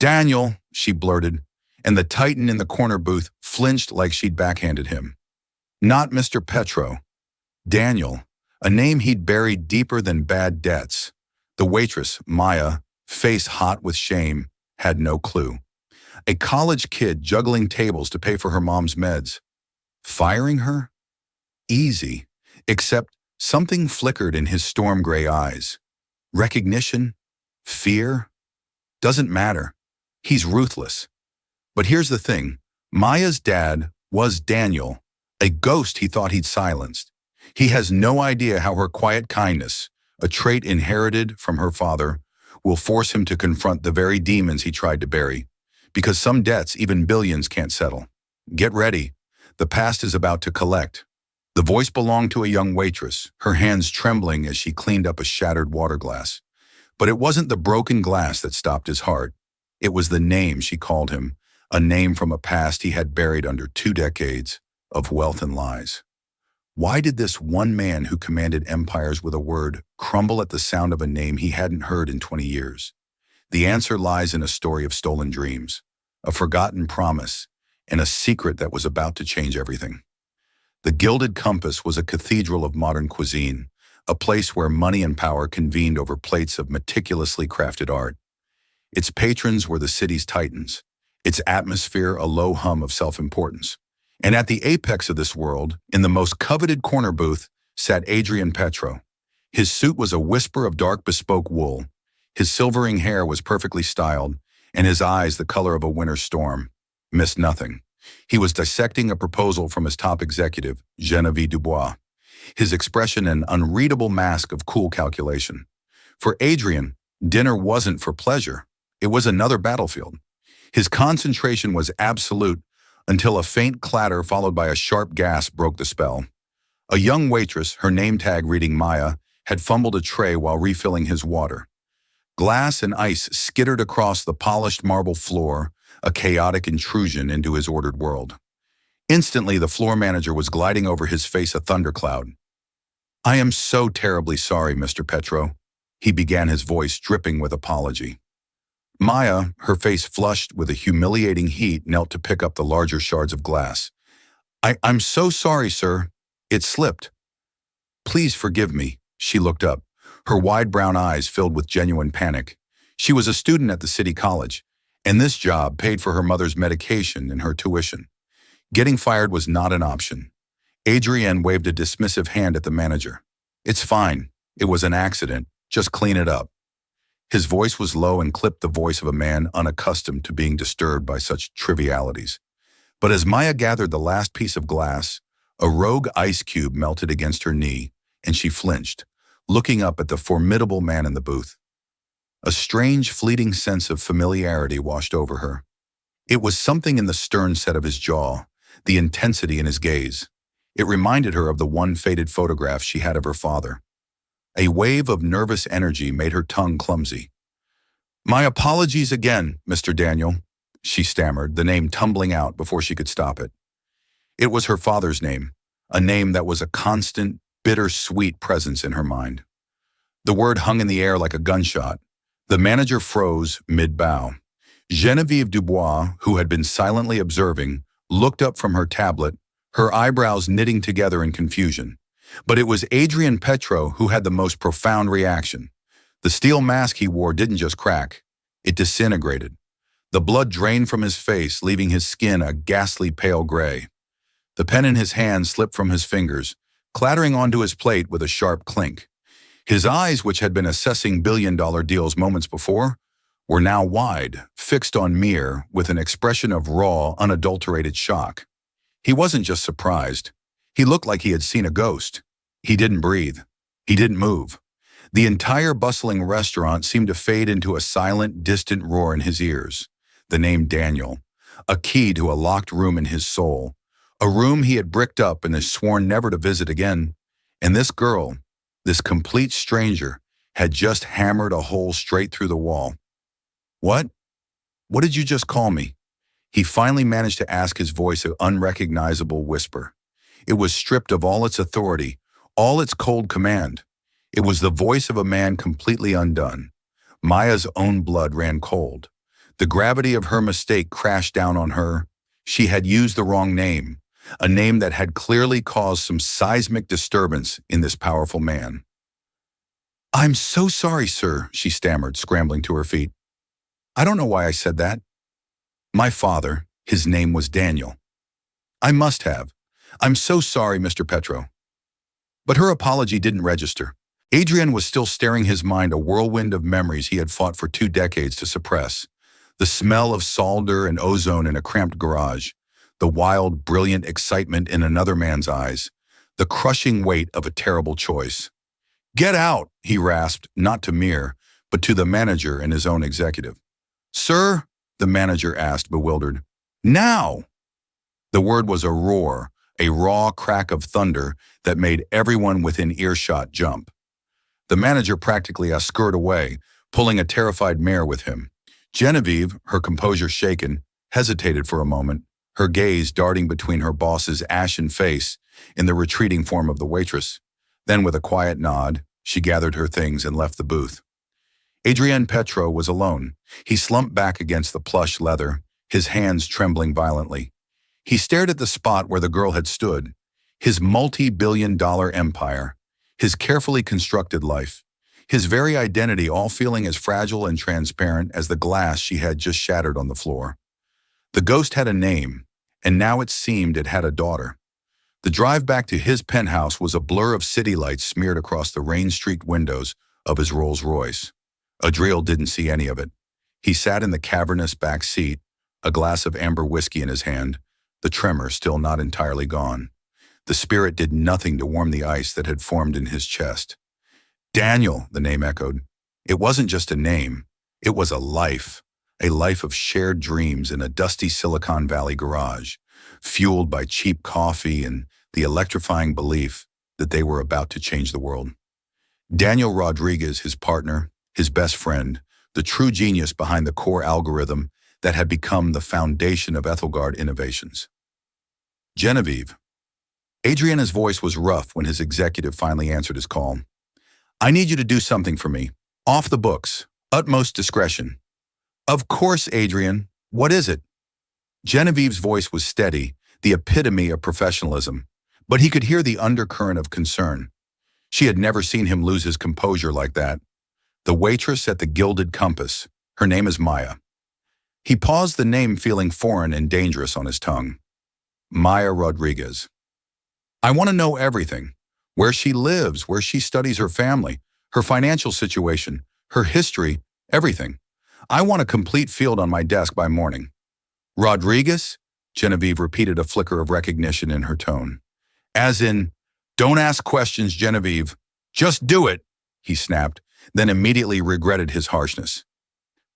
"Daniel," she blurted, and the titan in the corner booth flinched like she'd backhanded him. Not Mr. Petro. Daniel, a name he'd buried deeper than bad debts. The waitress, Maya, face hot with shame, had no clue. A college kid juggling tables to pay for her mom's meds. Firing her? Easy, except something flickered in his storm gray eyes. Recognition? Fear? Doesn't matter. He's ruthless. But here's the thing. Maya's dad was Daniel, a ghost he thought he'd silenced. He has no idea how her quiet kindness, a trait inherited from her father, will force him to confront the very demons he tried to bury. Because some debts even billions can't settle. Get ready. The past is about to collect. The voice belonged to a young waitress, her hands trembling as she cleaned up a shattered water glass. But it wasn't the broken glass that stopped his heart. It was the name she called him, a name from a past he had buried under 2 decades of wealth and lies. Why did this one man who commanded empires with a word crumble at the sound of a name he hadn't heard in 20 years? The answer lies in a story of stolen dreams, a forgotten promise, and a secret that was about to change everything. The Gilded Compass was a cathedral of modern cuisine, a place where money and power convened over plates of meticulously crafted art. Its patrons were the city's titans, its atmosphere a low hum of self-importance. And at the apex of this world, in the most coveted corner booth, sat Adrian Petro. His suit was a whisper of dark bespoke wool. His silvering hair was perfectly styled, and his eyes the color of a winter storm. Missed nothing. He was dissecting a proposal from his top executive, Genevieve Dubois, his expression an unreadable mask of cool calculation. For Adrian, dinner wasn't for pleasure. It was another battlefield. His concentration was absolute until a faint clatter followed by a sharp gasp broke the spell. A young waitress, her name tag reading Maya, had fumbled a tray while refilling his water. Glass and ice skittered across the polished marble floor, a chaotic intrusion into his ordered world. Instantly, the floor manager was gliding over his face a thundercloud. "I am so terribly sorry, Mr. Petro," he began, his voice dripping with apology. Maya, her face flushed with a humiliating heat, knelt to pick up the larger shards of glass. I'm so sorry, sir. It slipped." "Please forgive me." She looked up, her wide brown eyes filled with genuine panic. She was a student at the city college, and this job paid for her mother's medication and her tuition. Getting fired was not an option. Adrienne waved a dismissive hand at the manager. "It's fine. It was an accident. Just clean it up." His voice was low and clipped the voice of a man unaccustomed to being disturbed by such trivialities. But as Maya gathered the last piece of glass, a rogue ice cube melted against her knee, and she flinched, looking up at the formidable man in the booth. A strange, fleeting sense of familiarity washed over her. It was something in the stern set of his jaw, the intensity in his gaze. It reminded her of the one faded photograph she had of her father. A wave of nervous energy made her tongue clumsy. "My apologies again, Mr. Daniel," she stammered, the name tumbling out before she could stop it. It was her father's name, a name that was a constant, bitter-sweet presence in her mind. The word hung in the air like a gunshot. The manager froze mid-bow. Genevieve Dubois, who had been silently observing, looked up from her tablet, her eyebrows knitting together in confusion. But it was Adrian Petro who had the most profound reaction. The steel mask he wore didn't just crack, it disintegrated. The blood drained from his face, leaving his skin a ghastly pale gray. The pen in his hand slipped from his fingers, clattering onto his plate with a sharp clink. His eyes, which had been assessing billion-dollar deals moments before, were now wide, fixed on Mir with an expression of raw, unadulterated shock. He wasn't just surprised. He looked like he had seen a ghost. He didn't breathe. He didn't move. The entire bustling restaurant seemed to fade into a silent, distant roar in his ears. The name Daniel, a key to a locked room in his soul, a room he had bricked up and had sworn never to visit again. And this girl, this complete stranger, had just hammered a hole straight through the wall. "What? What did you just call me?" He finally managed to ask, his voice an unrecognizable whisper. It was stripped of all its authority, all its cold command. It was the voice of a man completely undone. Maya's own blood ran cold. The gravity of her mistake crashed down on her. She had used the wrong name, a name that had clearly caused some seismic disturbance in this powerful man. "I'm so sorry, sir," she stammered, scrambling to her feet. "I don't know why I said that. My father, his name was Daniel. I must have. I'm so sorry, Mr. Petro." But her apology didn't register. Adrian was still staring his mind a whirlwind of memories he had fought for 2 decades to suppress. The smell of solder and ozone in a cramped garage, the wild, brilliant excitement in another man's eyes, the crushing weight of a terrible choice. "Get out," he rasped, not to Mir, but to the manager and his own executive. "Sir?" the manager asked, bewildered. "Now!" The word was a roar, a raw crack of thunder that made everyone within earshot jump. The manager practically scurried away, pulling a terrified mare with him. Genevieve, her composure shaken, hesitated for a moment, her gaze darting between her boss's ashen face in the retreating form of the waitress. Then, with a quiet nod, she gathered her things and left the booth. Adrian Petro was alone. He slumped back against the plush leather, his hands trembling violently. He stared at the spot where the girl had stood, his multi-billion-dollar empire, his carefully constructed life, his very identity all feeling as fragile and transparent as the glass she had just shattered on the floor. The ghost had a name, and now it seemed it had a daughter. The drive back to his penthouse was a blur of city lights smeared across the rain-streaked windows of his Rolls-Royce. Adriel didn't see any of it. He sat in the cavernous back seat, a glass of amber whiskey in his hand, the tremor still not entirely gone. The spirit did nothing to warm the ice that had formed in his chest. "Daniel," the name echoed. It wasn't just a name. It was a life of shared dreams in a dusty Silicon Valley garage, fueled by cheap coffee and the electrifying belief that they were about to change the world. Daniel Rodriguez, his partner, his best friend, the true genius behind the core algorithm that had become the foundation of Ethelgard innovations. "Genevieve." Adrian's voice was rough when his executive finally answered his call. "I need you to do something for me. Off the books. Utmost discretion." "Of course, Adrian. What is it?" Genevieve's voice was steady, the epitome of professionalism, but he could hear the undercurrent of concern. She had never seen him lose his composure like that. "The waitress at the Gilded Compass. Her name is Maya." He paused, the name feeling foreign and dangerous on his tongue. "Maya Rodriguez. I want to know everything. Where she lives, where she studies her family, her financial situation, her history, everything. I want a complete field on my desk by morning." "Rodriguez?" Genevieve repeated, a flicker of recognition in her tone. "As in, don't ask questions, Genevieve. Just do it," he snapped, then immediately regretted his harshness.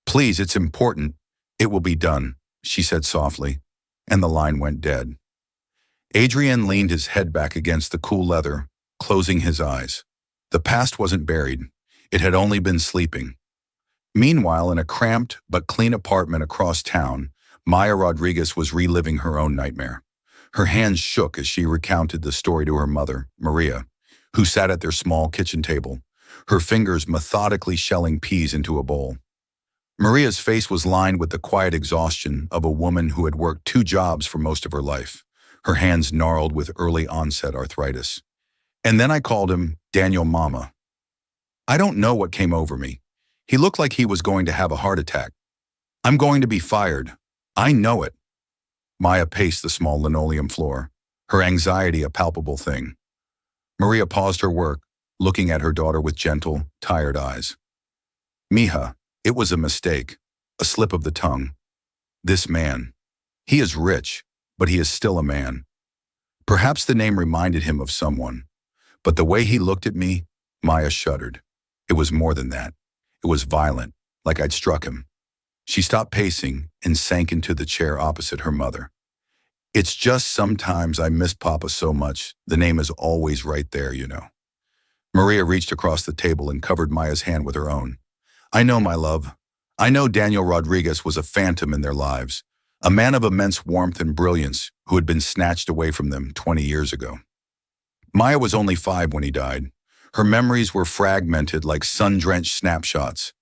"Please, it's important. It will be done," she said softly, and the line went dead. Adrian leaned his head back against the cool leather, closing his eyes. The past wasn't buried. It had only been sleeping. Meanwhile, in a cramped but clean apartment across town, Maya Rodriguez was reliving her own nightmare. Her hands shook as she recounted the story to her mother, Maria, who sat at their small kitchen table, her fingers methodically shelling peas into a bowl. Maria's face was lined with the quiet exhaustion of a woman who had worked 2 jobs for most of her life, her hands gnarled with early onset arthritis. "And then I called him Daniel Mama. I don't know what came over me. He looked like he was going to have a heart attack. I'm going to be fired. I know it." Maya paced the small linoleum floor, her anxiety a palpable thing. Maria paused her work, looking at her daughter with gentle, tired eyes. "Mija, it was a mistake, a slip of the tongue. This man, he is rich, but he is still a man." Perhaps the name reminded him of someone, but the way he looked at me, Maya shuddered. It was more than that. It was violent, like I'd struck him. She stopped pacing and sank into the chair opposite her mother. "It's just sometimes I miss Papa so much. The name is always right there, you know." Maria reached across the table and covered Maya's hand with her own. "I know, my love. I know Daniel Rodriguez was a phantom in their lives, a man of immense warmth and brilliance who had been snatched away from them 20 years ago. Maya was only 5 when he died. Her memories were fragmented like sun-drenched snapshots.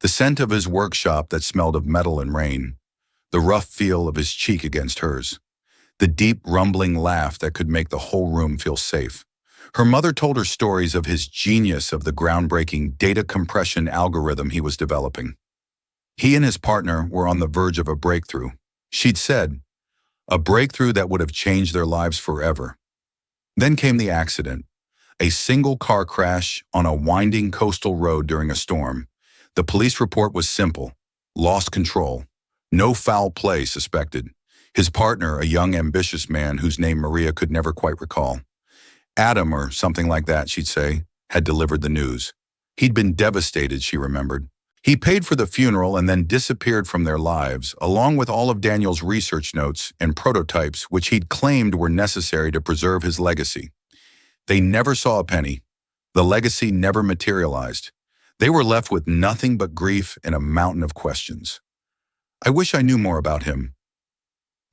The scent of his workshop that smelled of metal and rain, the rough feel of his cheek against hers, the deep rumbling laugh that could make the whole room feel safe. Her mother told her stories of his genius of the groundbreaking data compression algorithm he was developing. He and his partner were on the verge of a breakthrough. She'd said, a breakthrough that would have changed their lives forever. Then came the accident, a single car crash on a winding coastal road during a storm. The police report was simple: lost control. No foul play suspected. His partner, a young, ambitious man whose name Maria could never quite recall. Adam, or something like that, she'd say, had delivered the news. He'd been devastated, she remembered. He paid for the funeral and then disappeared from their lives, along with all of Daniel's research notes and prototypes which he'd claimed were necessary to preserve his legacy. They never saw a penny. The legacy never materialized. They were left with nothing but grief and a mountain of questions. I wish I knew more about him.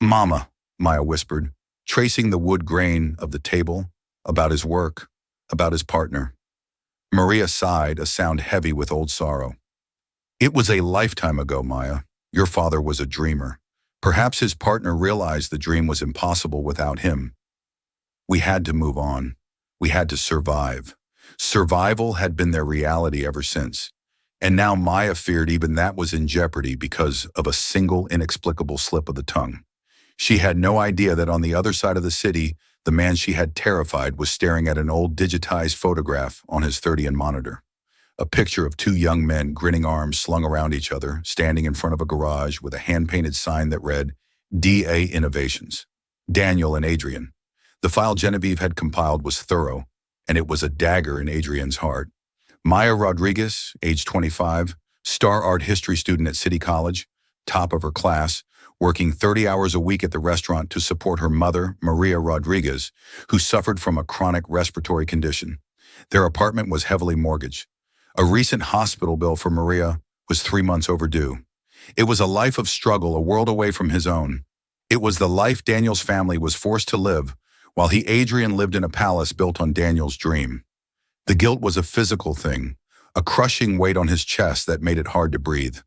Mama, Maya whispered, tracing the wood grain of the table, about his work, about his partner. Maria sighed, a sound heavy with old sorrow. It was a lifetime ago, Maya. Your father was a dreamer. Perhaps his partner realized the dream was impossible without him. We had to move on. We had to survive. Survival had been their reality ever since. And now Maya feared even that was in jeopardy because of a single inexplicable slip of the tongue. She had no idea that on the other side of the city, the man she had terrified was staring at an old digitized photograph on his 30-inch monitor. A picture of two young men, grinning arms slung around each other, standing in front of a garage with a hand-painted sign that read, DA Innovations. Daniel and Adrian. The file Genevieve had compiled was thorough, and it was a dagger in Adrian's heart. Maya Rodriguez, age 25, star art history student at City College, top of her class, working 30 hours a week at the restaurant to support her mother, Maria Rodriguez, who suffered from a chronic respiratory condition. Their apartment was heavily mortgaged. A recent hospital bill for Maria was 3 months overdue. It was a life of struggle, a world away from his own. It was the life Daniel's family was forced to live, while he, Adrian, lived in a palace built on Daniel's dream. The guilt was a physical thing, a crushing weight on his chest that made it hard to breathe.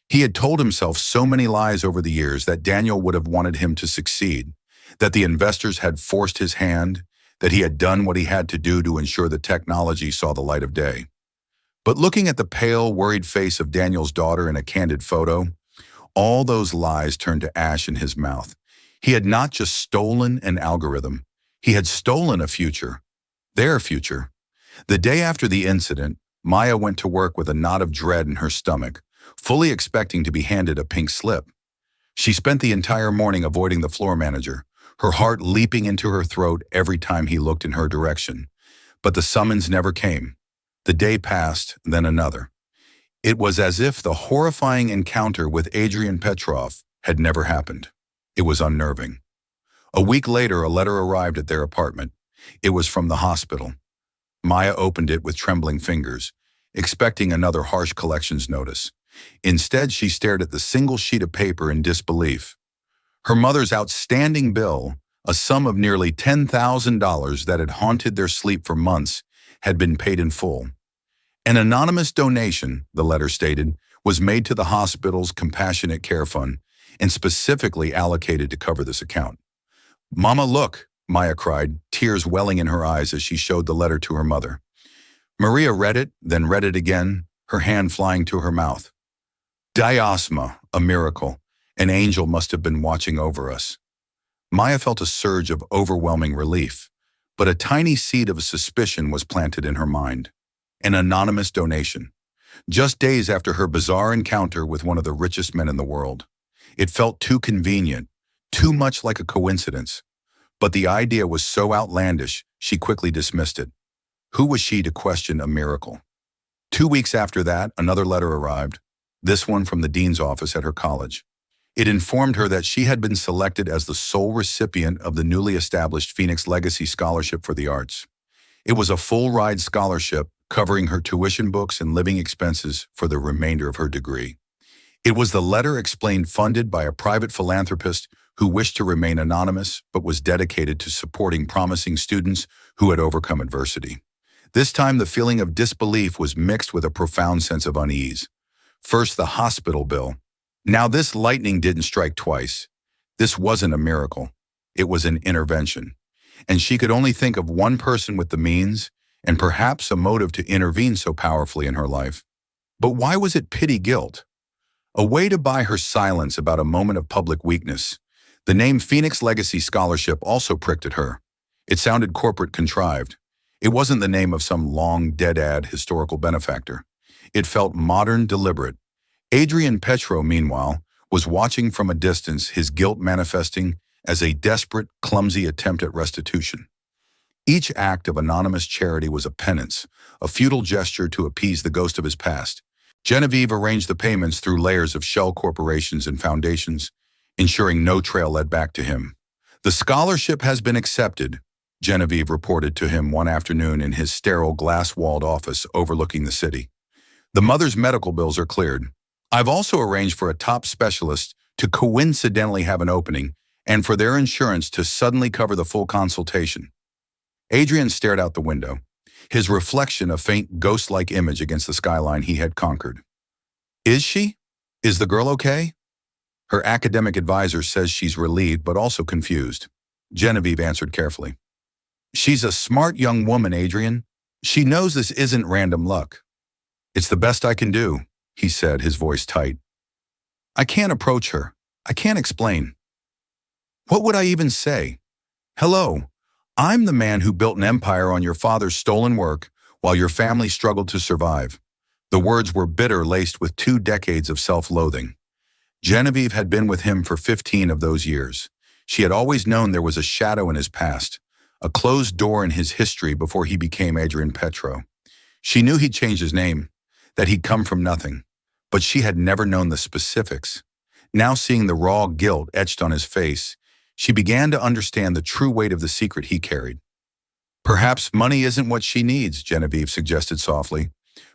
He had told himself so many lies over the years that Daniel would have wanted him to succeed, that the investors had forced his hand, that he had done what he had to do to ensure the technology saw the light of day. But looking at the pale, worried face of Daniel's daughter in a candid photo, all those lies turned to ash in his mouth. He had not just stolen an algorithm, he had stolen a future, their future. The day after the incident, Maya went to work with a knot of dread in her stomach, fully expecting to be handed a pink slip. She spent the entire morning avoiding the floor manager, her heart leaping into her throat every time he looked in her direction. But the summons never came. The day passed, then another. It was as if the horrifying encounter with Adrian Petrov had never happened. It was unnerving. A week later, a letter arrived at their apartment. It was from the hospital. Maya opened it with trembling fingers, expecting another harsh collections notice. Instead, she stared at the single sheet of paper in disbelief. Her mother's outstanding bill, a sum of nearly $10,000 that had haunted their sleep for months, had been paid in full. An anonymous donation, the letter stated, was made to the hospital's Compassionate Care Fund and specifically allocated to cover this account. "Mama, look," Maya cried, tears welling in her eyes as she showed the letter to her mother. Maria read it, then read it again, her hand flying to her mouth. Diosma, a miracle. An angel must have been watching over us. Maya felt a surge of overwhelming relief, but a tiny seed of suspicion was planted in her mind. An anonymous donation. Just days after her bizarre encounter with one of the richest men in the world. It felt too convenient, too much like a coincidence. But the idea was so outlandish, she quickly dismissed it. Who was she to question a miracle? 2 weeks after that, another letter arrived, this one from the dean's office at her college. It informed her that she had been selected as the sole recipient of the newly established Phoenix Legacy Scholarship for the Arts. It was a full-ride scholarship covering her tuition books and living expenses for the remainder of her degree. It was, the letter explained, funded by a private philanthropist who wished to remain anonymous but was dedicated to supporting promising students who had overcome adversity. This time, the feeling of disbelief was mixed with a profound sense of unease. First, the hospital bill. Now, this lightning didn't strike twice. This wasn't a miracle. It was an intervention. And she could only think of one person with the means and perhaps a motive to intervene so powerfully in her life. But why was it pity guilt? A way to buy her silence about a moment of public weakness. The name Phoenix Legacy Scholarship also pricked at her. It sounded corporate contrived. It wasn't the name of some long, dead-ad historical benefactor. It felt modern, deliberate. Adrian Petro, meanwhile, was watching from a distance, his guilt manifesting as a desperate, clumsy attempt at restitution. Each act of anonymous charity was a penance, a futile gesture to appease the ghost of his past. Genevieve arranged the payments through layers of shell corporations and foundations, ensuring no trail led back to him. "The scholarship has been accepted," Genevieve reported to him one afternoon in his sterile, glass-walled office overlooking the city. "The mother's medical bills are cleared. I've also arranged for a top specialist to coincidentally have an opening and for their insurance to suddenly cover the full consultation." Adrian stared out the window, his reflection a faint ghost-like image against the skyline he had conquered. "Is she? Is the girl okay?" "Her academic advisor says she's relieved but also confused," Genevieve answered carefully. "She's a smart young woman, Adrian. She knows this isn't random luck." "It's the best I can do," he said, his voice tight. "I can't approach her. I can't explain. What would I even say? Hello, I'm the man who built an empire on your father's stolen work while your family struggled to survive." The words were bitter, laced with 2 decades of self-loathing. Genevieve had been with him for 15 of those years. She had always known there was a shadow in his past, a closed door in his history before he became Adrian Petro. She knew he'd changed his name, that he'd come from nothing, but she had never known the specifics. Now, seeing the raw guilt etched on his face, she began to understand the true weight of the secret he carried. "Perhaps money isn't what she needs," Genevieve suggested softly.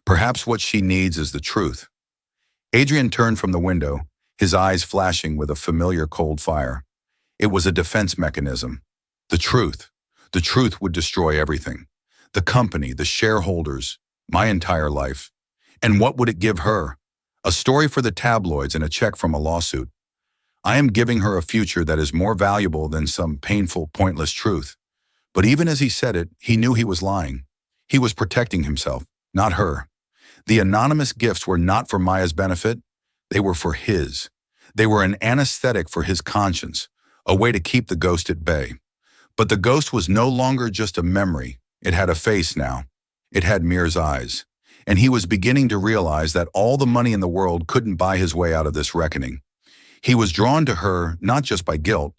"Perhaps what she needs is the truth." Adrian turned from the window, his eyes flashing with a familiar cold fire. It was a defense mechanism. The truth. The truth would destroy everything. The company, the shareholders, my entire life. And what would it give her? A story for the tabloids and a check from a lawsuit. I am giving her a future that is more valuable than some painful, pointless truth. But even as he said it, he knew he was lying. He was protecting himself, not her. The anonymous gifts were not for Maya's benefit. They were for his. They were an anesthetic for his conscience, a way to keep the ghost at bay. But the ghost was no longer just a memory. It had a face now. It had Mir's eyes. And he was beginning to realize that all the money in the world couldn't buy his way out of this reckoning. He was drawn to her not just by guilt,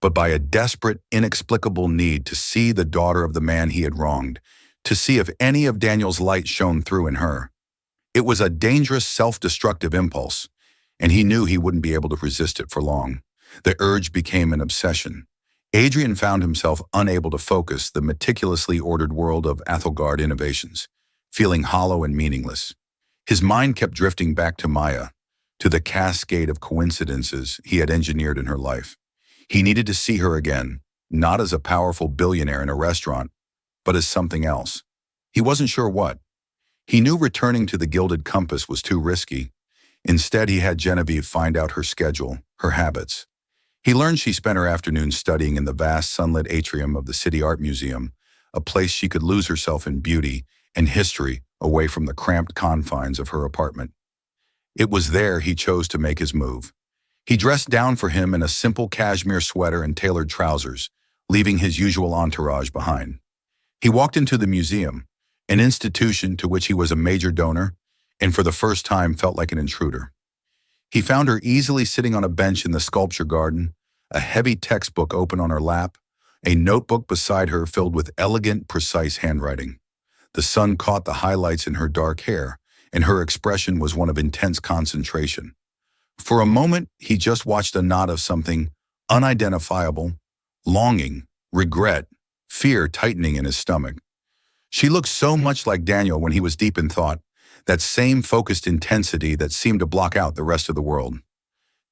but by a desperate, inexplicable need to see the daughter of the man he had wronged, to see if any of Daniel's light shone through in her. It was a dangerous, self-destructive impulse, and he knew he wouldn't be able to resist it for long. The urge became an obsession. Adrian found himself unable to focus the meticulously ordered world of Athelgard innovations, feeling hollow and meaningless. His mind kept drifting back to Maya, to the cascade of coincidences he had engineered in her life. He needed to see her again, not as a powerful billionaire in a restaurant, but as something else. He wasn't sure what. He knew returning to the Gilded Compass was too risky. Instead, he had Genevieve find out her schedule, her habits. He learned she spent her afternoons studying in the vast sunlit atrium of the City Art Museum, a place she could lose herself in beauty and history away from the cramped confines of her apartment. It was there he chose to make his move. He dressed down for him in a simple cashmere sweater and tailored trousers, leaving his usual entourage behind. He walked into the museum, an institution to which he was a major donor, and for the first time felt like an intruder. He found her easily sitting on a bench in the sculpture garden, a heavy textbook open on her lap, a notebook beside her filled with elegant, precise handwriting. The sun caught the highlights in her dark hair, and her expression was one of intense concentration. For a moment, he just watched a knot of something unidentifiable, longing, regret, fear tightening in his stomach. She looked so much like Daniel when he was deep in thought, that same focused intensity that seemed to block out the rest of the world.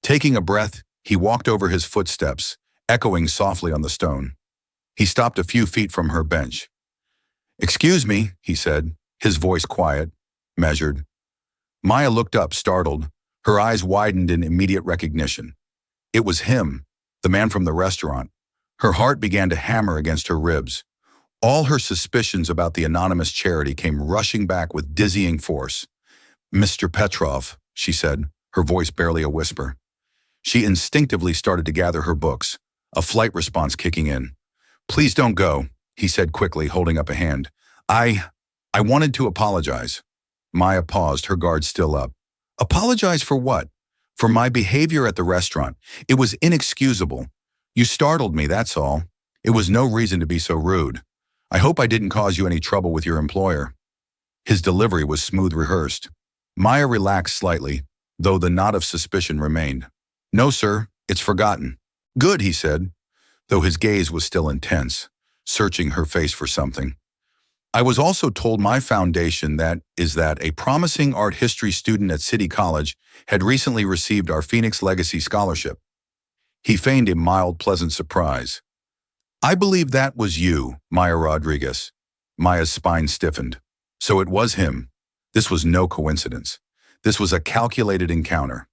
Taking a breath, he walked over his footsteps, echoing softly on the stone. He stopped a few feet from her bench. "Excuse me," he said, his voice quiet, measured. Maya looked up, startled. Her eyes widened in immediate recognition. It was him, the man from the restaurant. Her heart began to hammer against her ribs. All her suspicions about the anonymous charity came rushing back with dizzying force. "Mr. Petrov," she said, her voice barely a whisper. She instinctively started to gather her books, a flight response kicking in. "Please don't go," he said quickly, holding up a hand. I wanted to apologize." Maya paused, her guard still up. "Apologize for what?" "For my behavior at the restaurant. It was inexcusable. You startled me, that's all. It was no reason to be so rude. I hope I didn't cause you any trouble with your employer." His delivery was smooth rehearsed. Maya relaxed slightly, though the knot of suspicion remained. "No, sir, it's forgotten." "Good," he said, though his gaze was still intense, searching her face for something. "I was also told my foundation that a promising art history student at City College had recently received our Phoenix Legacy Scholarship." He feigned a mild, pleasant surprise. "I believe that was you, Maya Rodriguez." Maya's spine stiffened. So it was him. This was no coincidence. This was a calculated encounter.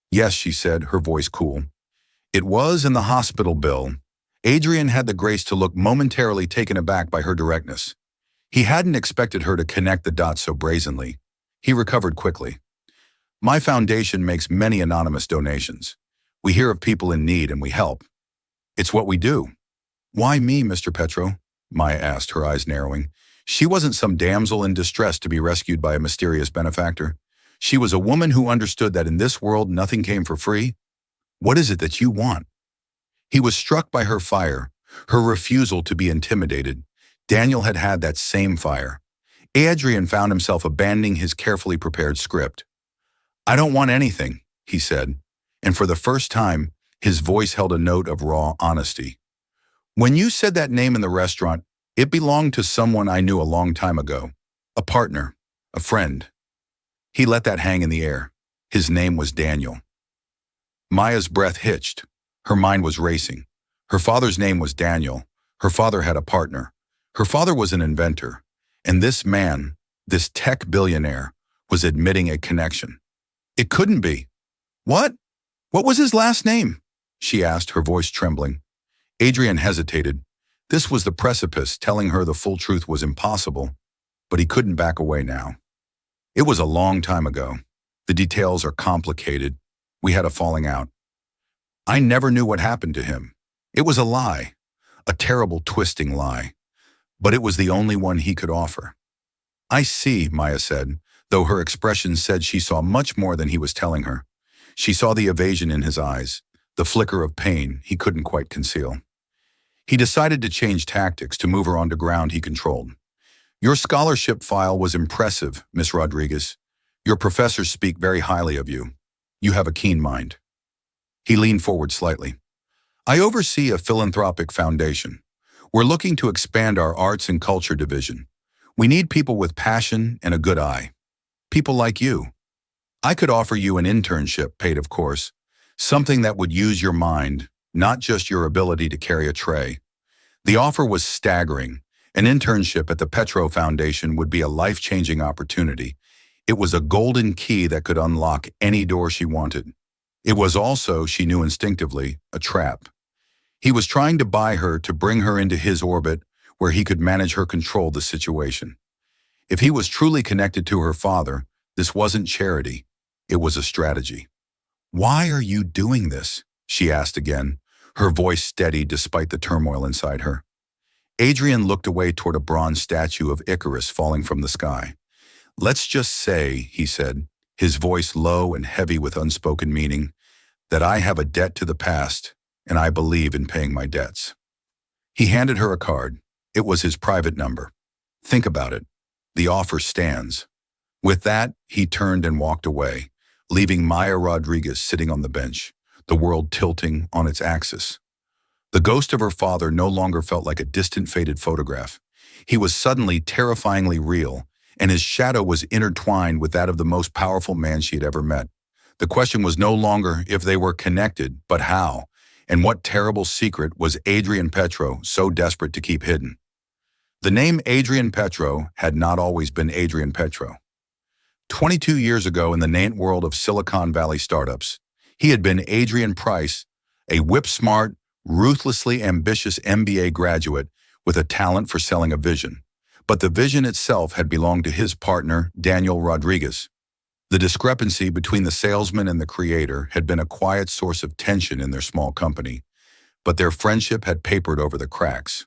"Yes," she said, her voice cool. "It was in the hospital bill." Adrian had the grace to look momentarily taken aback by her directness. He hadn't expected her to connect the dots so brazenly. He recovered quickly. "My foundation makes many anonymous donations. We hear of people in need and we help. It's what we do." "Why me, Mr. Petro?" Maya asked, her eyes narrowing. She wasn't some damsel in distress to be rescued by a mysterious benefactor. She was a woman who understood that in this world nothing came for free. "What is it that you want?" He was struck by her fire, her refusal to be intimidated. Daniel had had that same fire. Adrian found himself abandoning his carefully prepared script. "I don't want anything," he said, and for the first time, his voice held a note of raw honesty. "When you said that name in the restaurant, it belonged to someone I knew a long time ago. A partner, a friend." He let that hang in the air. His name was Daniel. Maya's breath hitched. Her mind was racing. Her father's name was Daniel. Her father had a partner. Her father was an inventor. And this man, this tech billionaire, was admitting a connection. It couldn't be. "What? What was his last name?" she asked, her voice trembling. Adrian hesitated. This was the precipice, telling her the full truth was impossible, but he couldn't back away now. "It was a long time ago. The details are complicated. We had a falling out. I never knew what happened to him. It was a lie, a terrible, twisting lie, but it was the only one he could offer." "I see," Maya said, though her expression said she saw much more than he was telling her. She saw the evasion in his eyes, the flicker of pain he couldn't quite conceal. He decided to change tactics to move her onto ground he controlled. "Your scholarship file was impressive, Miss Rodriguez. Your professors speak very highly of you. You have a keen mind." He leaned forward slightly. "I oversee a philanthropic foundation. We're looking to expand our arts and culture division. We need people with passion and a good eye. People like you. I could offer you an internship, paid of course, something that would use your mind, not just your ability to carry a tray." The offer was staggering. An internship at the Petro Foundation would be a life-changing opportunity. It was a golden key that could unlock any door she wanted. It was also, she knew instinctively, a trap. He was trying to buy her to bring her into his orbit where he could manage her control the situation. If he was truly connected to her father, this wasn't charity. It was a strategy. "Why are you doing this?" she asked again, her voice steady despite the turmoil inside her. Adrian looked away toward a bronze statue of Icarus falling from the sky. "Let's just say," he said, his voice low and heavy with unspoken meaning, "that I have a debt to the past, and I believe in paying my debts." He handed her a card. It was his private number. "Think about it. The offer stands." With that, he turned and walked away, leaving Maya Rodriguez sitting on the bench, the world tilting on its axis. The ghost of her father no longer felt like a distant, faded photograph. He was suddenly terrifyingly real, and his shadow was intertwined with that of the most powerful man she had ever met. The question was no longer if they were connected, but how, and what terrible secret was Adrian Petro so desperate to keep hidden. The name Adrian Petro had not always been Adrian Petro. 22 years ago in the naint world of Silicon Valley startups, he had been Adrian Price, a whip-smart, ruthlessly ambitious MBA graduate with a talent for selling a vision. But the vision itself had belonged to his partner, Daniel Rodriguez. The discrepancy between the salesman and the creator had been a quiet source of tension in their small company, but their friendship had papered over the cracks.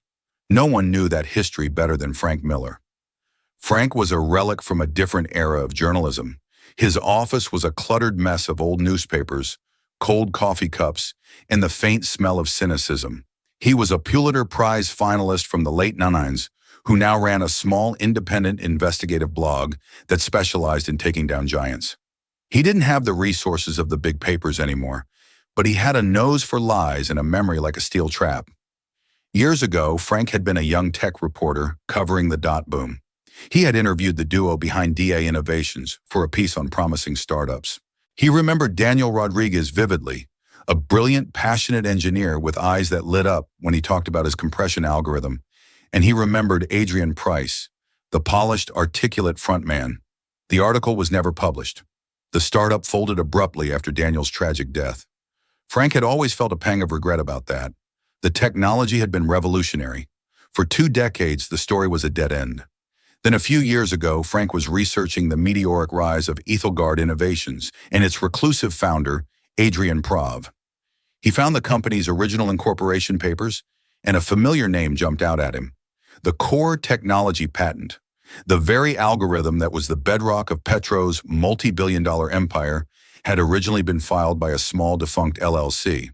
No one knew that history better than Frank Miller. Frank was a relic from a different era of journalism. His office was a cluttered mess of old newspapers, cold coffee cups, and the faint smell of cynicism. He was a Pulitzer Prize finalist from the late 90s who now ran a small independent investigative blog that specialized in taking down giants. He didn't have the resources of the big papers anymore, but he had a nose for lies and a memory like a steel trap. Years ago, Frank had been a young tech reporter covering the dot boom. He had interviewed the duo behind DA Innovations for a piece on promising startups. He remembered Daniel Rodriguez vividly, a brilliant, passionate engineer with eyes that lit up when he talked about his compression algorithm. And he remembered Adrian Price, the polished, articulate frontman. The article was never published. The startup folded abruptly after Daniel's tragic death. Frank had always felt a pang of regret about that. The technology had been revolutionary. For 2 decades, the story was a dead end. Then a few years ago, Frank was researching the meteoric rise of Ethelgard Innovations and its reclusive founder, Adrian Prov. He found the company's original incorporation papers, and a familiar name jumped out at him. The core technology patent, the very algorithm that was the bedrock of Petro's multi-billion-dollar empire, had originally been filed by a small defunct LLC.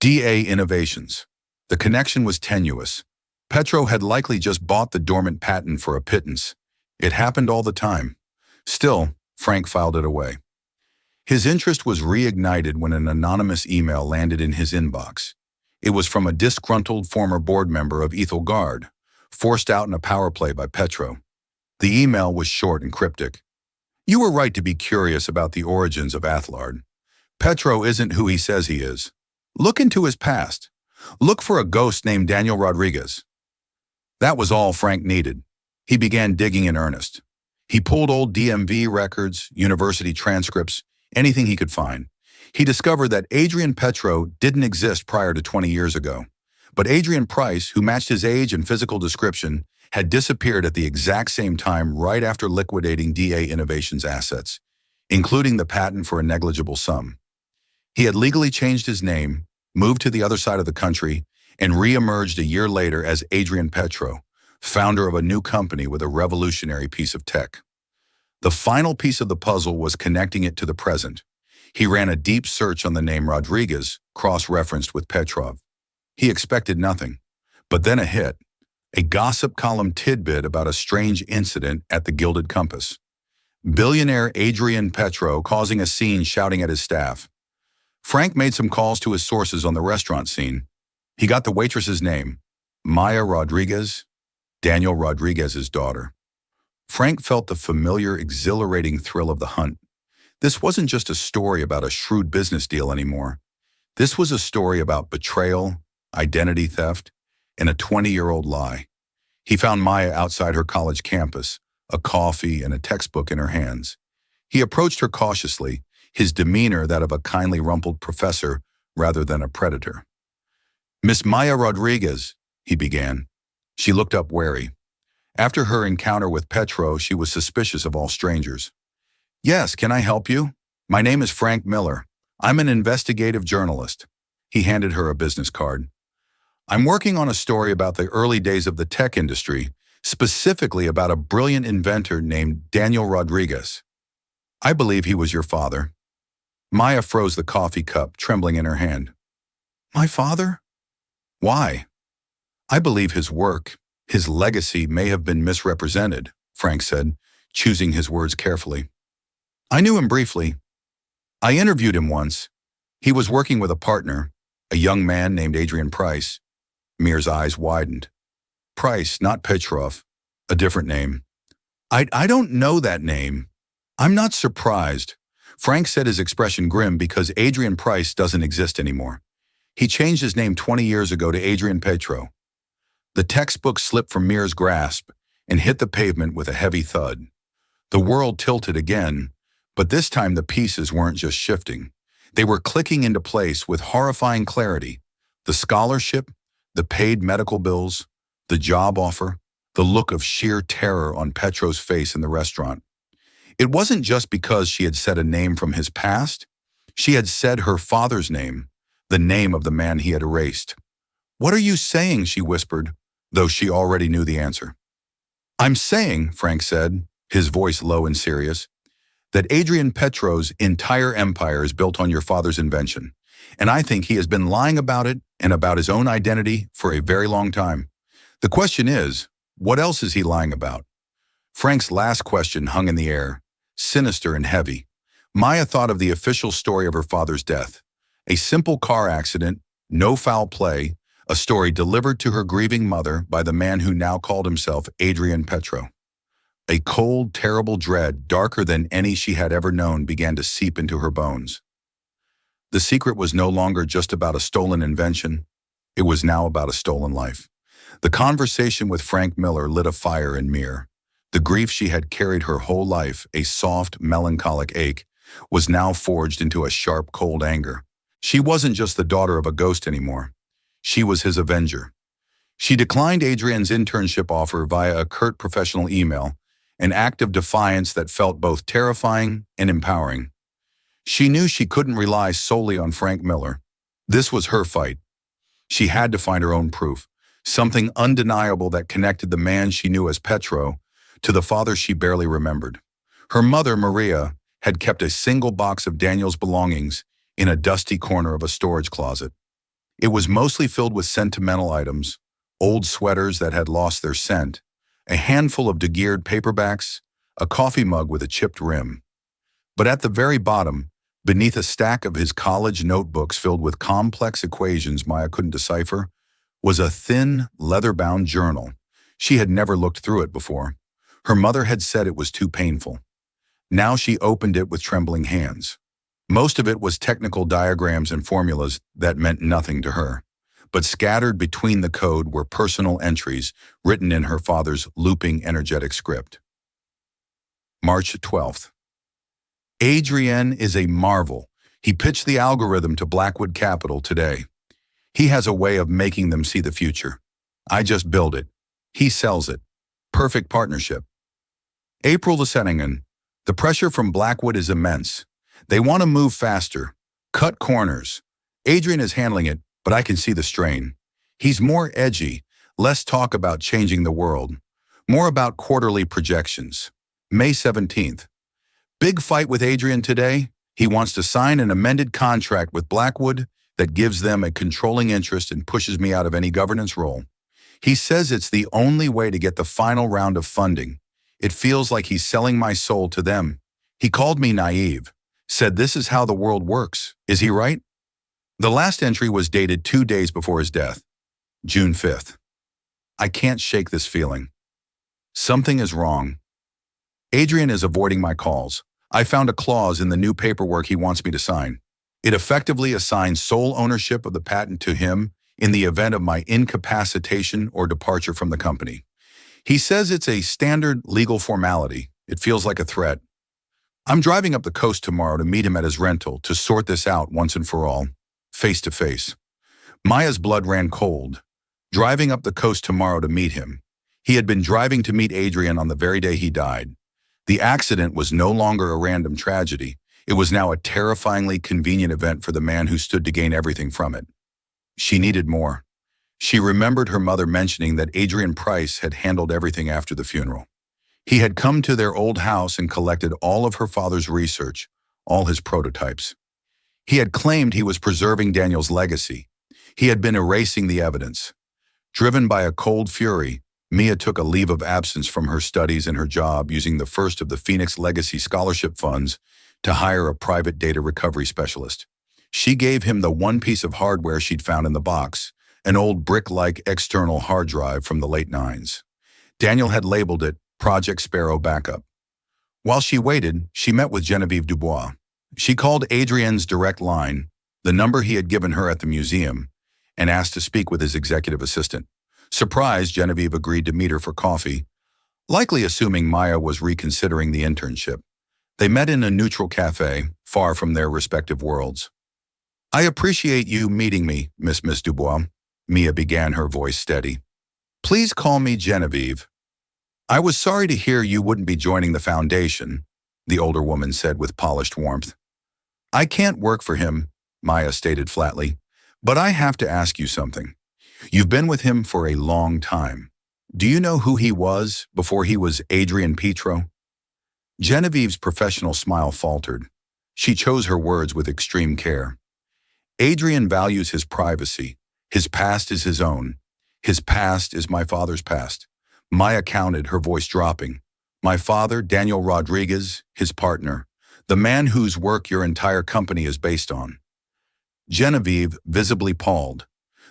DA Innovations. The connection was tenuous. Petro had likely just bought the dormant patent for a pittance. It happened all the time. Still, Frank filed it away. His interest was reignited when an anonymous email landed in his inbox. It was from a disgruntled former board member of Ethelgard, forced out in a power play by Petro. The email was short and cryptic. "You were right to be curious about the origins of Athlard. Petro isn't who he says he is. Look into his past. Look for a ghost named Daniel Rodriguez." That was all Frank needed. He began digging in earnest. He pulled old DMV records, university transcripts, anything he could find. He discovered that Adrian Petro didn't exist prior to 20 years ago. But Adrian Price, who matched his age and physical description, had disappeared at the exact same time right after liquidating DA Innovations' assets, including the patent for a negligible sum. He had legally changed his name, moved to the other side of the country, and re-emerged a year later as Adrian Petro, founder of a new company with a revolutionary piece of tech. The final piece of the puzzle was connecting it to the present. He ran a deep search on the name Rodriguez, cross-referenced with Petrov. He expected nothing, but then a hit, a gossip column tidbit about a strange incident at the Gilded Compass. Billionaire Adrian Petro causing a scene shouting at his staff. Frank made some calls to his sources on the restaurant scene. He got the waitress's name, Maya Rodriguez, Daniel Rodriguez's daughter. Frank felt the familiar, exhilarating thrill of the hunt. This wasn't just a story about a shrewd business deal anymore. This was a story about betrayal, identity theft, and a 20-year-old lie. He found Maya outside her college campus, a coffee and a textbook in her hands. He approached her cautiously, his demeanor that of a kindly rumpled professor rather than a predator. "Miss Maya Rodriguez," he began. She looked up wary. After her encounter with Petro, she was suspicious of all strangers. "Yes, can I help you? My name is Frank Miller. I'm an investigative journalist." He handed her a business card. "I'm working on a story about the early days of the tech industry, specifically about a brilliant inventor named Daniel Rodriguez. I believe he was your father." Maya froze the coffee cup, trembling in her hand. "My father? Why?" "I believe his work, his legacy may have been misrepresented," Frank said, choosing his words carefully. "I knew him briefly. I interviewed him once. He was working with a partner, a young man named Adrian Price." Mir's eyes widened. "Price, not Petrov, a different name." I don't know that name." "I'm not surprised." Frank said, his expression grim, because Adrian Price doesn't exist anymore. He changed his name 20 years ago to Adrian Petro. The textbook slipped from Mir's grasp and hit the pavement with a heavy thud. The world tilted again, but this time the pieces weren't just shifting. They were clicking into place with horrifying clarity. The scholarship, the paid medical bills, the job offer, the look of sheer terror on Petro's face in the restaurant. It wasn't just because she had said a name from his past. She had said her father's name, the name of the man he had erased. "What are you saying?" she whispered, though she already knew the answer. "I'm saying," Frank said, his voice low and serious, "that Adrian Petro's entire empire is built on your father's invention, and I think he has been lying about it and about his own identity for a very long time. The question is, what else is he lying about?" Frank's last question hung in the air, sinister and heavy. Maya thought of the official story of her father's death. A simple car accident, no foul play, a story delivered to her grieving mother by the man who now called himself Adrian Petro. A cold, terrible dread, darker than any she had ever known, began to seep into her bones. The secret was no longer just about a stolen invention. It was now about a stolen life. The conversation with Frank Miller lit a fire in Mir. The grief she had carried her whole life, a soft, melancholic ache, was now forged into a sharp, cold anger. She wasn't just the daughter of a ghost anymore. She was his avenger. She declined Adrian's internship offer via a curt professional email, an act of defiance that felt both terrifying and empowering. She knew she couldn't rely solely on Frank Miller. This was her fight. She had to find her own proof, something undeniable that connected the man she knew as Petro to the father she barely remembered. Her mother, Maria, had kept a single box of Daniel's belongings in a dusty corner of a storage closet. It was mostly filled with sentimental items, old sweaters that had lost their scent, a handful of de-geared paperbacks, a coffee mug with a chipped rim. But at the very bottom, beneath a stack of his college notebooks filled with complex equations Maya couldn't decipher, was a thin, leather-bound journal. She had never looked through it before. Her mother had said it was too painful. Now she opened it with trembling hands. Most of it was technical diagrams and formulas that meant nothing to her. But scattered between the code were personal entries written in her father's looping, energetic script. March 12th. Adrian is a marvel. He pitched the algorithm to Blackwood Capital today. He has a way of making them see the future. I just build it. He sells it. Perfect partnership. April the Setningen. The pressure from Blackwood is immense. They want to move faster, cut corners. Adrian is handling it, but I can see the strain. He's more edgy, less talk about changing the world, more about quarterly projections. May 17th. Big fight with Adrian today. He wants to sign an amended contract with Blackwood that gives them a controlling interest and pushes me out of any governance role. He says it's the only way to get the final round of funding. It feels like he's selling my soul to them. He called me naive, said this is how the world works. Is he right? The last entry was dated 2 days before his death, June 5th. I can't shake this feeling. Something is wrong. Adrian is avoiding my calls. I found a clause in the new paperwork he wants me to sign. It effectively assigns sole ownership of the patent to him in the event of my incapacitation or departure from the company. He says it's a standard legal formality. It feels like a threat. I'm driving up the coast tomorrow to meet him at his rental to sort this out once and for all, face to face. Maya's blood ran cold. Driving up the coast tomorrow to meet him. He had been driving to meet Adrian on the very day he died. The accident was no longer a random tragedy. It was now a terrifyingly convenient event for the man who stood to gain everything from it. She needed more. She remembered her mother mentioning that Adrian Price had handled everything after the funeral. He had come to their old house and collected all of her father's research, all his prototypes. He had claimed he was preserving Daniel's legacy. He had been erasing the evidence. Driven by a cold fury, Mia took a leave of absence from her studies and her job, using the first of the Phoenix Legacy Scholarship Funds to hire a private data recovery specialist. She gave him the one piece of hardware she'd found in the box, an old brick-like external hard drive from the late 90s. Daniel had labeled it Project Sparrow Backup. While she waited, she met with Genevieve Dubois. She called Adrian's direct line, the number he had given her at the museum, and asked to speak with his executive assistant. Surprised, Genevieve agreed to meet her for coffee. likely assuming Maya was reconsidering the internship. They met in a neutral cafe, far from their respective worlds. "I appreciate you meeting me, Miss Dubois," Mia began, her voice steady. "Please call me Genevieve." "I was sorry to hear you wouldn't be joining the foundation," the older woman said with polished warmth. "I can't work for him," Maya stated flatly, "but I have to ask you something. You've been with him for a long time. Do you know who he was before he was Adrian Petro?" Genevieve's professional smile faltered. She chose her words with extreme care. "Adrian values his privacy. His past is his own. His past is my father's past." Maya counted, her voice dropping. "My father, Daniel Rodriguez, his partner, the man whose work your entire company is based on." Genevieve visibly palled.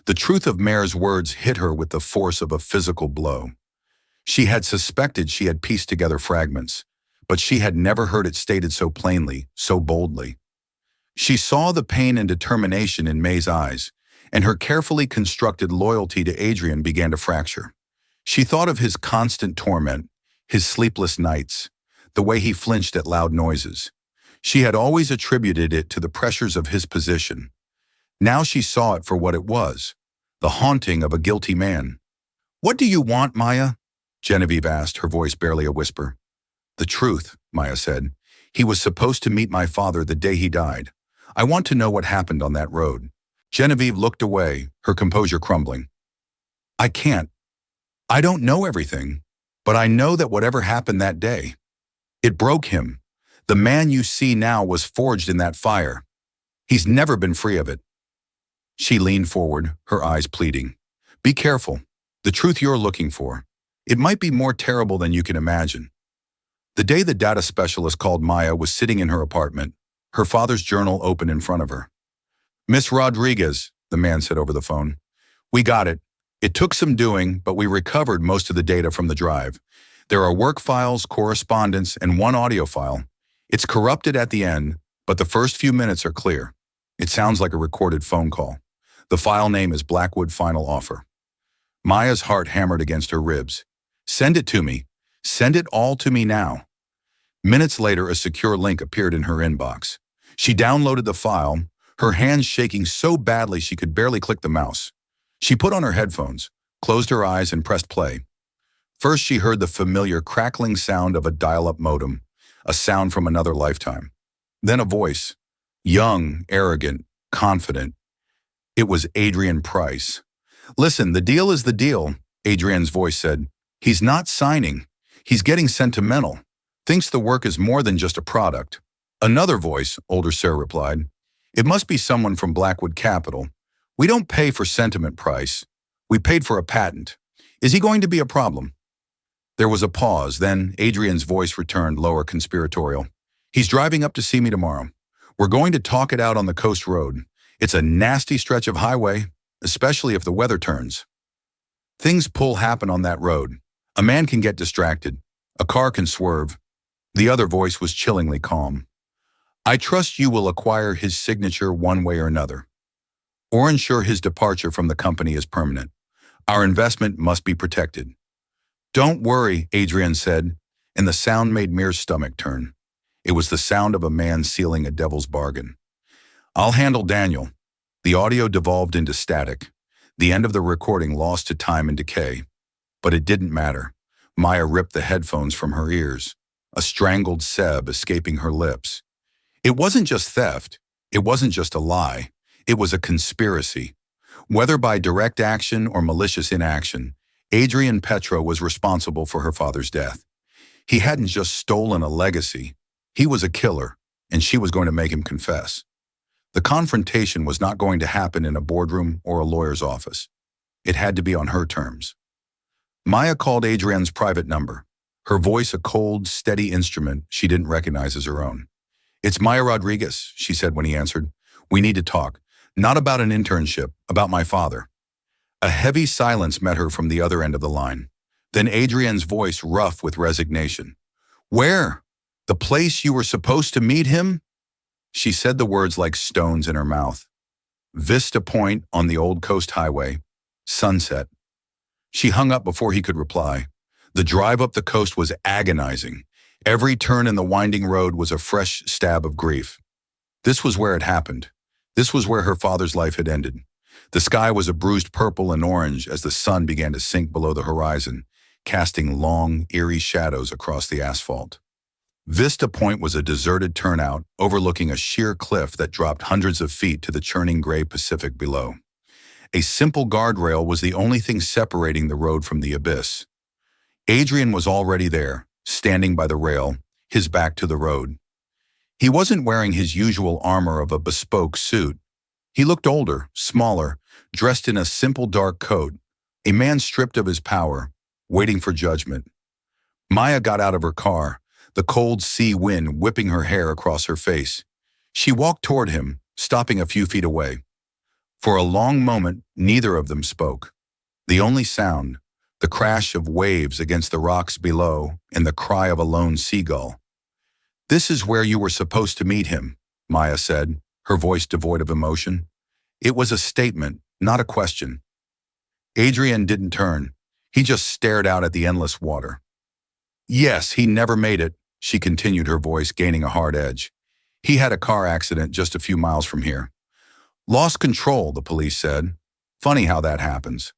The truth of Mare's words hit her with the force of a physical blow. She had suspected she had pieced together fragments, but she had never heard it stated so plainly, so boldly. She saw the pain and determination in May's eyes, and her carefully constructed loyalty to Adrian began to fracture. She thought of his constant torment, his sleepless nights, the way he flinched at loud noises. She had always attributed it to the pressures of his position. Now she saw it for what it was, the haunting of a guilty man. "What do you want, Maya?" Genevieve asked, her voice barely a whisper. "The truth," Maya said. "He was supposed to meet my father the day he died. I want to know what happened on that road." Genevieve looked away, her composure crumbling. "I can't. I don't know everything, but I know that whatever happened that day, it broke him. The man you see now was forged in that fire. He's never been free of it." She leaned forward, her eyes pleading. "Be careful. The truth you're looking for. It might be more terrible than you can imagine." The day the data specialist called, Maya was sitting in her apartment, her father's journal open in front of her. "Miss Rodriguez," the man said over the phone, "we got it. It took some doing, but we recovered most of the data from the drive. There are work files, correspondence, and one audio file. It's corrupted at the end, but the first few minutes are clear. It sounds like a recorded phone call. The file name is Blackwood Final Offer." Maya's heart hammered against her ribs. "Send it to me. Send it all to me now." Minutes later, a secure link appeared in her inbox. She downloaded the file, her hands shaking so badly she could barely click the mouse. She put on her headphones, closed her eyes, and pressed play. First, she heard the familiar crackling sound of a dial-up modem, a sound from another lifetime. Then a voice, young, arrogant, confident. It was Adrian Price. "Listen, the deal is the deal," Adrian's voice said. "He's not signing. He's getting sentimental. Thinks the work is more than just a product." Another voice, older Sarah, replied, "It must be someone from Blackwood Capital. We don't pay for sentiment, Price. We paid for a patent. Is he going to be a problem?" There was a pause, then Adrian's voice returned, lower, conspiratorial. "He's driving up to see me tomorrow. We're going to talk it out on the coast road. It's a nasty stretch of highway, especially if the weather turns. Things happen on that road. A man can get distracted. A car can swerve." The other voice was chillingly calm. "I trust you will acquire his signature one way or another, or ensure his departure from the company is permanent. Our investment must be protected." "Don't worry," Adrian said, and the sound made Mir's stomach turn. It was the sound of a man sealing a devil's bargain. "I'll handle Daniel." The audio devolved into static, the end of the recording lost to time and decay. But it didn't matter. Maya ripped the headphones from her ears, a strangled sob escaping her lips. It wasn't just theft. It wasn't just a lie. It was a conspiracy. Whether by direct action or malicious inaction, Adrian Petro was responsible for her father's death. He hadn't just stolen a legacy. He was a killer, and she was going to make him confess. The confrontation was not going to happen in a boardroom or a lawyer's office. It had to be on her terms. Maya called Adrian's private number, her voice a cold, steady instrument she didn't recognize as her own. "It's Maya Rodriguez," she said when he answered. "We need to talk. Not about an internship, about my father." A heavy silence met her from the other end of the line. Then Adrian's voice rough with resignation. "Where? The place you were supposed to meet him?" She said the words like stones in her mouth. "Vista Point on the Old Coast Highway. Sunset." She hung up before he could reply. The drive up the coast was agonizing. Every turn in the winding road was a fresh stab of grief. This was where it happened. This was where her father's life had ended. The sky was a bruised purple and orange as the sun began to sink below the horizon, casting long, eerie shadows across the asphalt. Vista Point was a deserted turnout overlooking a sheer cliff that dropped hundreds of feet to the churning gray Pacific below. A simple guardrail was the only thing separating the road from the abyss. Adrian was already there, standing by the rail, his back to the road. He wasn't wearing his usual armor of a bespoke suit. He looked older, smaller, dressed in a simple dark coat, a man stripped of his power, waiting for judgment. Maya got out of her car, the cold sea wind whipping her hair across her face. She walked toward him, stopping a few feet away. For a long moment, neither of them spoke. The only sound, the crash of waves against the rocks below and the cry of a lone seagull. "This is where you were supposed to meet him," Maya said, her voice devoid of emotion. It was a statement, not a question. Adrian didn't turn. He just stared out at the endless water. "Yes, he never made it," she continued, her voice gaining a hard edge. "He had a car accident just a few miles from here. Lost control," the police said. "Funny how that happens."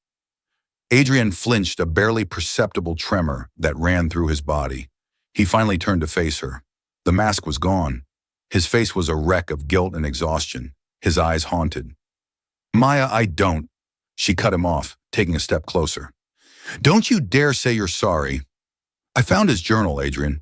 Adrian flinched, a barely perceptible tremor that ran through his body. He finally turned to face her. The mask was gone. His face was a wreck of guilt and exhaustion, his eyes haunted. "Maya, I don't." She cut him off, taking a step closer. "Don't you dare say you're sorry. I found his journal, Adrian.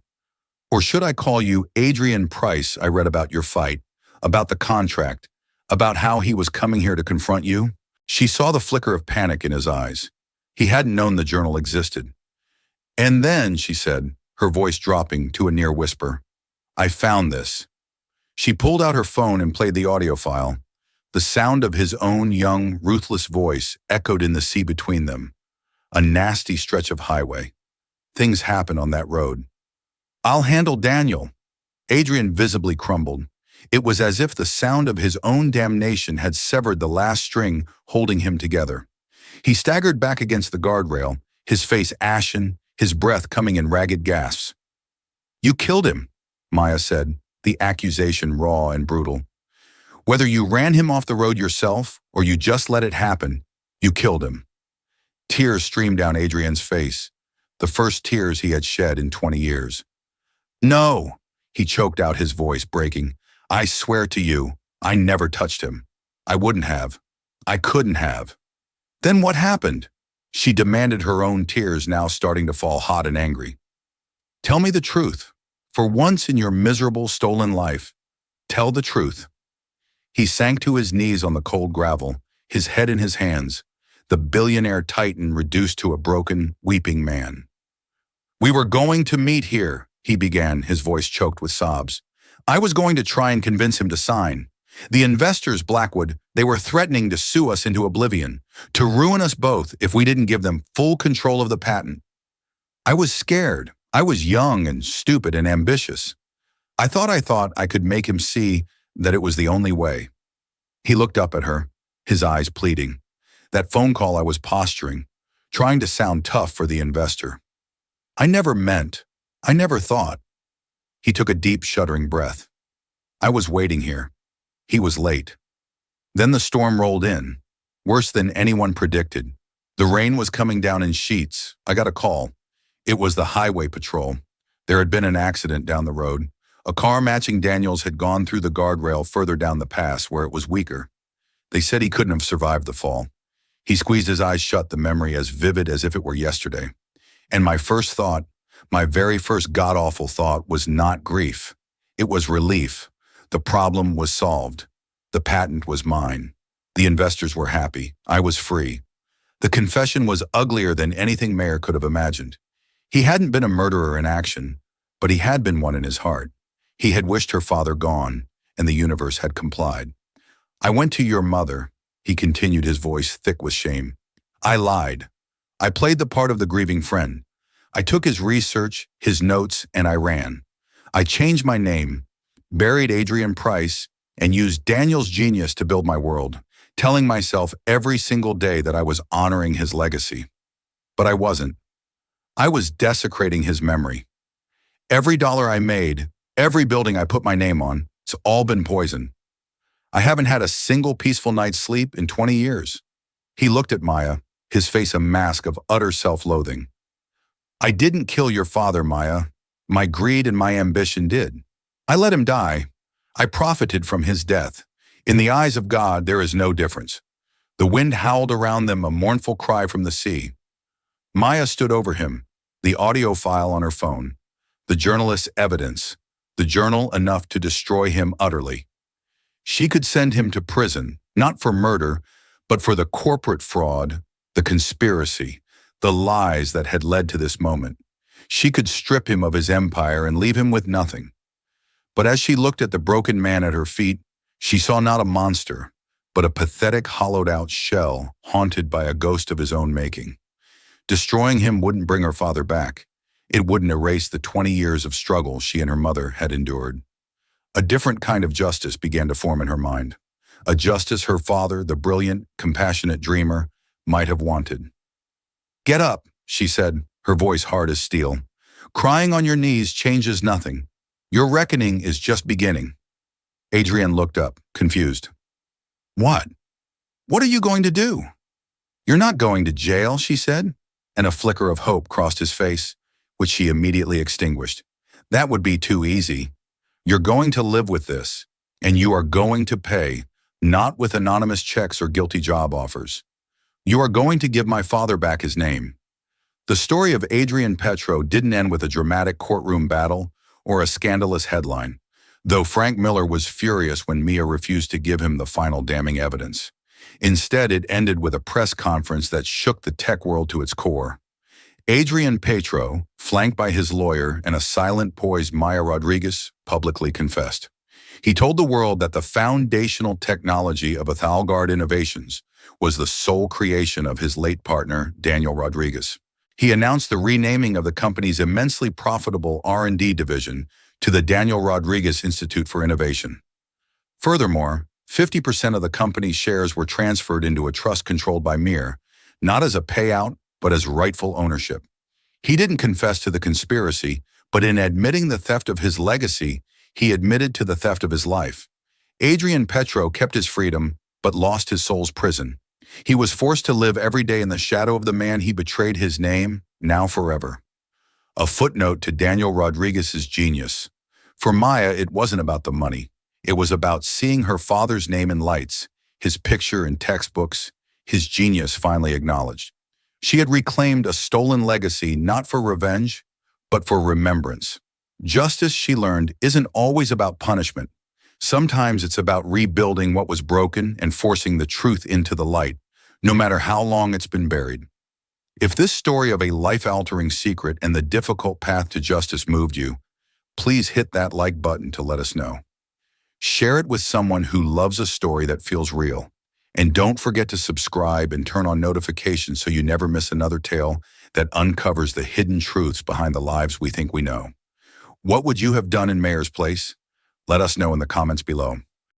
Or should I call you Adrian Price? I read about your fight, about the contract, about how he was coming here to confront you." She saw the flicker of panic in his eyes. He hadn't known the journal existed. "And then," she said, her voice dropping to a near whisper, "I found this." She pulled out her phone and played the audio file. The sound of his own young, ruthless voice echoed in the sea between them. A nasty stretch of highway. Things happen on that road. "I'll handle Daniel." Adrian visibly crumbled. It was as if the sound of his own damnation had severed the last string holding him together. He staggered back against the guardrail, his face ashen, his breath coming in ragged gasps. "You killed him," Maya said, the accusation raw and brutal. "Whether you ran him off the road yourself or you just let it happen, you killed him." Tears streamed down Adrian's face, the first tears he had shed in 20 years. "No," he choked out, his voice breaking. "I swear to you, I never touched him. I wouldn't have. I couldn't have." "Then what happened?" She demanded, her own tears now starting to fall hot and angry. "Tell me the truth. For once in your miserable, stolen life, tell the truth." He sank to his knees on the cold gravel, his head in his hands, the billionaire titan reduced to a broken, weeping man. "We were going to meet here," he began, his voice choked with sobs. "I was going to try and convince him to sign. The investors, Blackwood, they were threatening to sue us into oblivion, to ruin us both if we didn't give them full control of the patent. I was scared. I was young and stupid and ambitious. I thought I could make him see that it was the only way." He looked up at her, his eyes pleading. "That phone call, I was posturing, trying to sound tough for the investor. I never thought." He took a deep, shuddering breath. "I was waiting here. He was late." Then the storm rolled in, worse than anyone predicted. The rain was coming down in sheets. I got a call. It was the highway patrol. There had been an accident down the road. A car matching Daniel's had gone through the guardrail further down the pass where it was weaker. They said he couldn't have survived the fall. He squeezed his eyes shut, the memory as vivid as if it were yesterday. And my first thought, my very first god-awful thought, was not grief. It was relief. The problem was solved. The patent was mine. The investors were happy. I was free. The confession was uglier than anything Mayer could have imagined. He hadn't been a murderer in action, but he had been one in his heart. He had wished her father gone, and the universe had complied. "I went to your mother," he continued, his voice thick with shame. "I lied. I played the part of the grieving friend. I took his research, his notes, and I ran. I changed my name, buried Adrian Price, and used Daniel's genius to build my world, telling myself every single day that I was honoring his legacy. But I wasn't. I was desecrating his memory. Every dollar I made, every building I put my name on, it's all been poison. I haven't had a single peaceful night's sleep in 20 years. He looked at Maya, his face a mask of utter self-loathing. I didn't kill your father, Maya. My greed and my ambition did. I let him die. I profited from his death. In the eyes of God, there is no difference. The wind howled around them, a mournful cry from the sea. Maya stood over him, the audio file on her phone, the journalist's evidence, the journal enough to destroy him utterly. She could send him to prison, not for murder, but for the corporate fraud, the conspiracy, the lies that had led to this moment. She could strip him of his empire and leave him with nothing. But as she looked at the broken man at her feet, she saw not a monster, but a pathetic, hollowed-out shell haunted by a ghost of his own making. Destroying him wouldn't bring her father back. It wouldn't erase the 20 years of struggle she and her mother had endured. A different kind of justice began to form in her mind. A justice her father, the brilliant, compassionate dreamer, might have wanted. "Get up," she said, her voice hard as steel. "Crying on your knees changes nothing. Your reckoning is just beginning." Adrian looked up, confused. "What? What are you going to do?" "You're not going to jail," she said, and a flicker of hope crossed his face, which she immediately extinguished. "That would be too easy. You're going to live with this, and you are going to pay, not with anonymous checks or guilty job offers. You are going to give my father back his name." The story of Adrian Petro didn't end with a dramatic courtroom battle or a scandalous headline, though Frank Miller was furious when Mia refused to give him the final damning evidence. Instead, it ended with a press conference that shook the tech world to its core. Adrian Petro, flanked by his lawyer and a silent, poised Maya Rodriguez, publicly confessed. He told the world that the foundational technology of Ethalgard Innovations was the sole creation of his late partner, Daniel Rodriguez. He announced the renaming of the company's immensely profitable R&D division to the Daniel Rodriguez Institute for Innovation. Furthermore, 50% of the company's shares were transferred into a trust controlled by Mir, not as a payout, but as rightful ownership. He didn't confess to the conspiracy, but in admitting the theft of his legacy, he admitted to the theft of his life. Adrian Petro kept his freedom, but lost his soul's prison. He was forced to live every day in the shadow of the man he betrayed his name, now forever. A footnote to Daniel Rodriguez's genius. For Maya, it wasn't about the money. It was about seeing her father's name in lights, his picture in textbooks, his genius finally acknowledged. She had reclaimed a stolen legacy not for revenge, but for remembrance. Justice, she learned, isn't always about punishment. Sometimes it's about rebuilding what was broken and forcing the truth into the light, no matter how long it's been buried. If this story of a life-altering secret and the difficult path to justice moved you, please hit that like button to let us know. Share it with someone who loves a story that feels real. And don't forget to subscribe and turn on notifications so you never miss another tale that uncovers the hidden truths behind the lives we think we know. What would you have done in Mayor's place? Let us know in the comments below.